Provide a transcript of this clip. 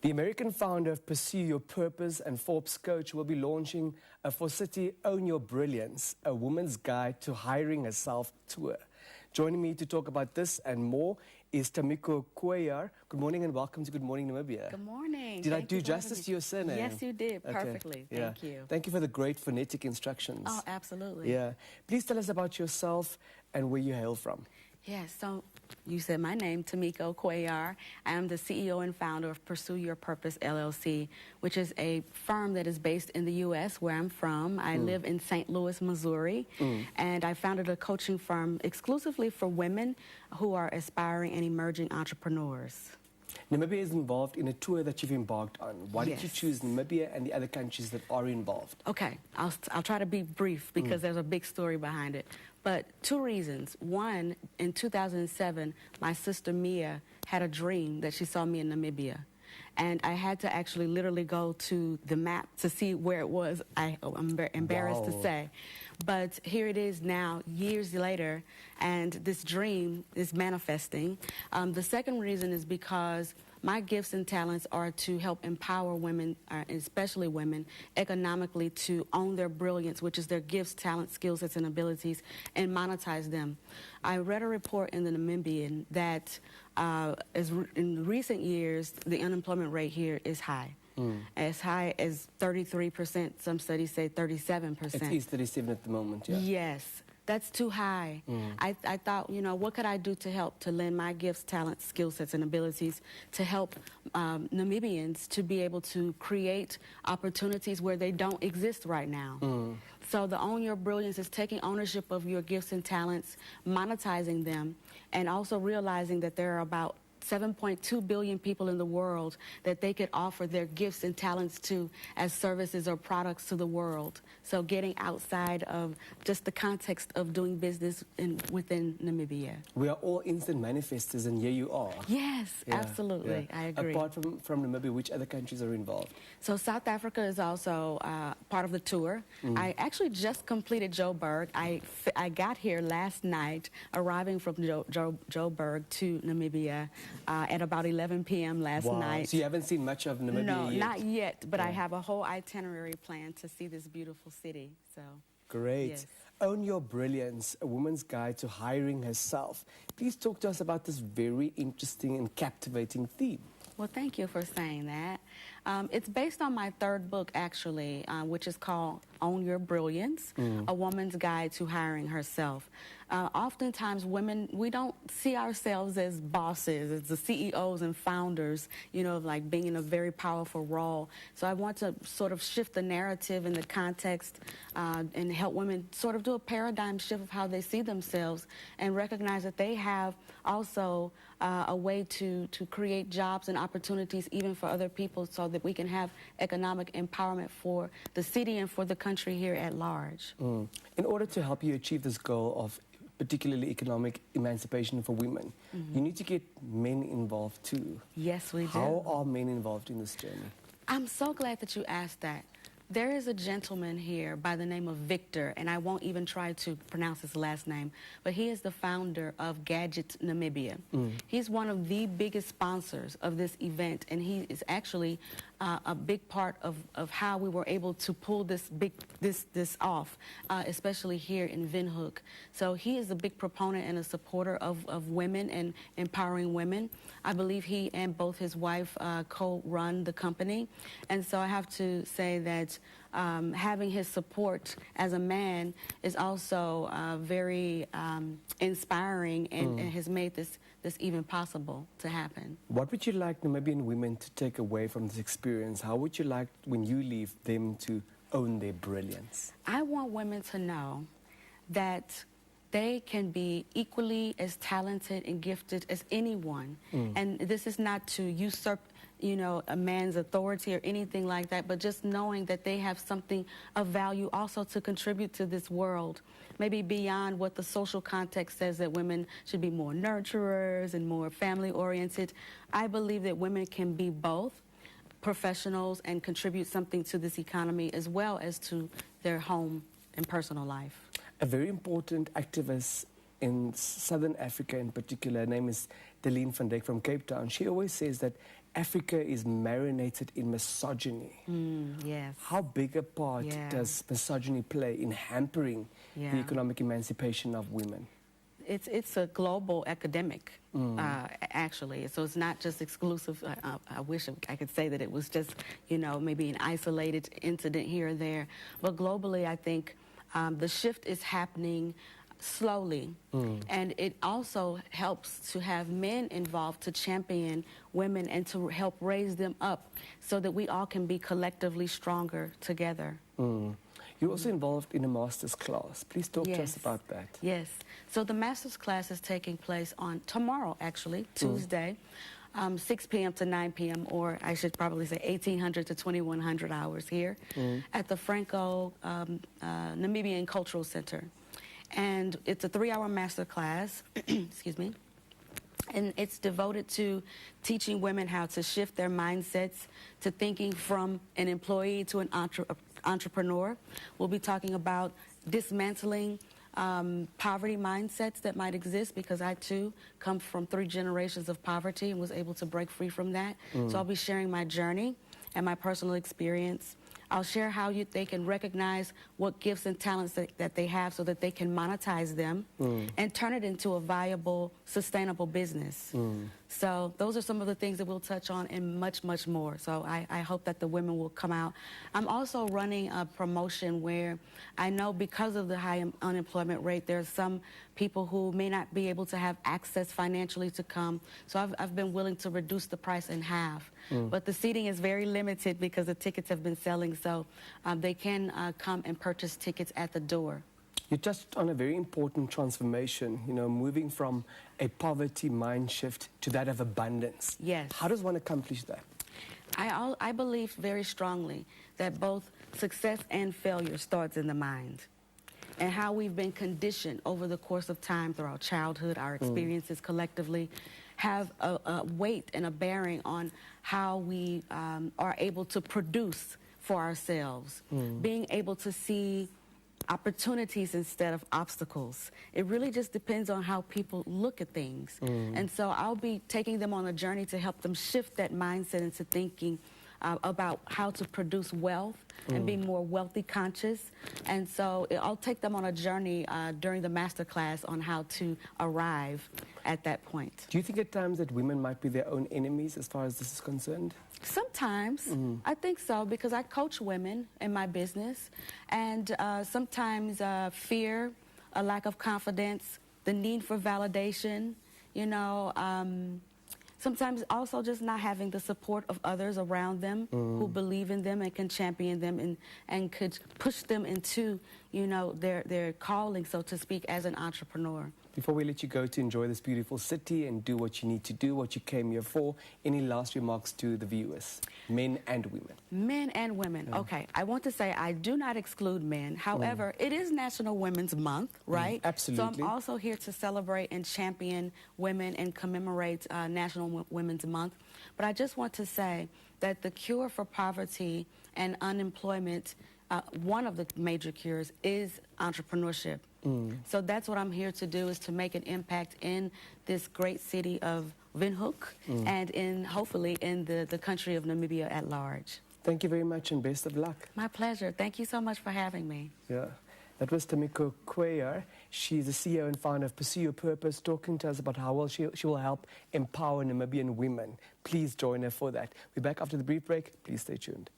The American founder of Pursue Your Purpose and Forbes coach will be launching a For City Own Your Brilliance, a woman's guide to hiring herself tour. Joining me to talk about this and more is Tamiko Cuellar. Good morning and welcome to Good Morning Namibia. Good morning. Did I do justice to your surname? Yes, you did. Okay. Perfectly. Yeah. Thank you. Thank you for the great phonetic instructions. Oh, absolutely. Yeah. Please tell us about yourself and where you hail from. Yes, so you said my name, Tamiko Cuellar. I am the CEO and founder of Pursue Your Purpose, LLC, which is a firm that is based in the U.S., where I'm from. I live in St. Louis, Missouri, and I founded a coaching firm exclusively for women who are aspiring and emerging entrepreneurs. Namibia is involved in a tour that you've embarked on. Why did you Yes. choose Namibia and the other countries that are involved? Okay, I'll try to be brief because there's a big story behind it. But two reasons. One, in 2007, my sister Mia had a dream that she saw me in Namibia. And I had to actually literally go to the map to see where it was. I'm embarrassed to Wow. say. But here it is now, years later, and this dream is manifesting. The second reason is because my gifts and talents are to help empower women, especially women, economically to own their brilliance, which is their gifts, talents, skill sets, and abilities, and monetize them. I read a report in the Namibian that in recent years, the unemployment rate here is high. As high as 33%, some studies say 37%. It is 37 at the moment, yeah. Yes, that's too high. I thought, what could I do to help to lend my gifts, talents, skill sets, and abilities to help Namibians to be able to create opportunities where they don't exist right now. So the Own Your Brilliance is taking ownership of your gifts and talents, monetizing them, and also realizing that there are about 7.2 billion people in the world that they could offer their gifts and talents to as services or products to the world. So getting outside of just the context of doing business within Namibia. We are all instant manifestors, and here you are. Yes, Yeah, absolutely. yeah. I agree. Apart from Namibia, which other countries are involved? So South Africa is also part of the tour. I actually just completed Joburg. I got here last night, arriving from Joburg to Namibia at about 11 p.m. last night. So you haven't seen much of Namibia No, yet? not yet, but I have a whole itinerary plan to see this beautiful city. So Great. Yes. Own Your Brilliance, a woman's guide to hiring herself. Please talk to us about this very interesting and captivating theme. Well, thank you for saying that. It's based on my third book, actually, which is called Own Your Brilliance, A Woman's Guide to Hiring Herself. Oftentimes, women, we don't see ourselves as bosses, as the CEOs and founders, like being in a very powerful role. So I want to sort of shift the narrative and the context and help women sort of do a paradigm shift of how they see themselves and recognize that they have also a way to create jobs and opportunities even for other people so that we can have economic empowerment for the city and for the country here at large. In order to help you achieve this goal of particularly economic emancipation for women, you need to get men involved too. Yes, we do. How are men involved in this journey? I'm so glad that you asked that. There is a gentleman here by the name of Victor, and I won't even try to pronounce his last name, but he is the founder of Gadget Namibia. He's one of the biggest sponsors of this event, and he is actually a big part of how we were able to pull this off, especially here in Windhoek. So he is a big proponent and a supporter of women and empowering women. I believe he and both his wife co-run the company, and so I have to say that having his support as a man is also very inspiring and has made this even possible to happen. What would you like Namibian women to take away from this experience? How would you like, when you leave, them to own their brilliance? I want women to know that they can be equally as talented and gifted as anyone. And this is not to usurp, a man's authority or anything like that, but just knowing that they have something of value also to contribute to this world. Maybe beyond what the social context says that women should be more nurturers and more family-oriented. I believe that women can be both professionals and contribute something to this economy as well as to their home and personal life. A very important activist in Southern Africa in particular. Her name is Deline van Dijk from Cape Town. She always says that Africa is marinated in misogyny. Yes. How big a part Yeah. does misogyny play in hampering Yeah. the economic emancipation of women? It's a global epidemic, actually. So it's not just exclusive. I wish I could say that it was just, maybe an isolated incident here or there. But globally, I think the shift is happening slowly. And it also helps to have men involved to champion women and to help raise them up so that we all can be collectively stronger together. You're also involved in a master's class. Please talk to us Yes. about that. Yes. So the master's class is taking place on tomorrow, actually, Tuesday, 6 p.m. to 9 p.m., or I should probably say 1800 to 2100 hours here at the Franco Namibian Cultural Center. And it's a 3-hour master class, excuse me, and it's devoted to teaching women how to shift their mindsets to thinking from an employee to an entrepreneur. We'll be talking about dismantling poverty mindsets that might exist, because I too come from 3 generations of poverty and was able to break free from that. So I'll be sharing my journey and my personal experience. I'll share how they can recognize what gifts and talents that they have so that they can monetize them and turn it into a viable, sustainable business. So those are some of the things that we'll touch on and much, much more. So I hope that the women will come out. I'm also running a promotion where I know because of the high unemployment rate, there's some people who may not be able to have access financially to come. So I've been willing to reduce the price in half. But the seating is very limited because the tickets have been selling. So they can come and purchase tickets at the door. You touched on a very important transformation, moving from a poverty mind shift to that of abundance. Yes. How does one accomplish that? I believe very strongly that both success and failure starts in the mind. And how we've been conditioned over the course of time through our childhood, our experiences collectively, have a weight and a bearing on how we are able to produce for ourselves. Being able to see opportunities instead of obstacles. It really just depends on how people look at things. And so I'll be taking them on a journey to help them shift that mindset into thinking about how to produce wealth and be more wealthy conscious. And so I'll take them on a journey during the master class on how to arrive at that point. Do you think at times that women might be their own enemies as far as this is concerned? Sometimes, I think so, because I coach women in my business, and sometimes fear, a lack of confidence, the need for validation, sometimes also just not having the support of others around them who believe in them and can champion them and could push them into, their calling, so to speak, as an entrepreneur. Before we let you go to enjoy this beautiful city and do what you need to do, what you came here for, any last remarks to the viewers, men and women? Men and women. Okay, I want to say I do not exclude men. However, it is National Women's Month, right? Absolutely. So I'm also here to celebrate and champion women and commemorate National Women's Month. But I just want to say that the cure for poverty and unemployment, one of the major cures is entrepreneurship. So that's what I'm here to do, is to make an impact in this great city of Windhoek and hopefully in the country of Namibia at large. Thank you very much and best of luck. My pleasure. Thank you so much for having me. Yeah. That was Tamiko Cuellar. She's the CEO and founder of Pursue Your Purpose, talking to us about how well she will help empower Namibian women. Please join her for that. We're back after the brief break. Please stay tuned.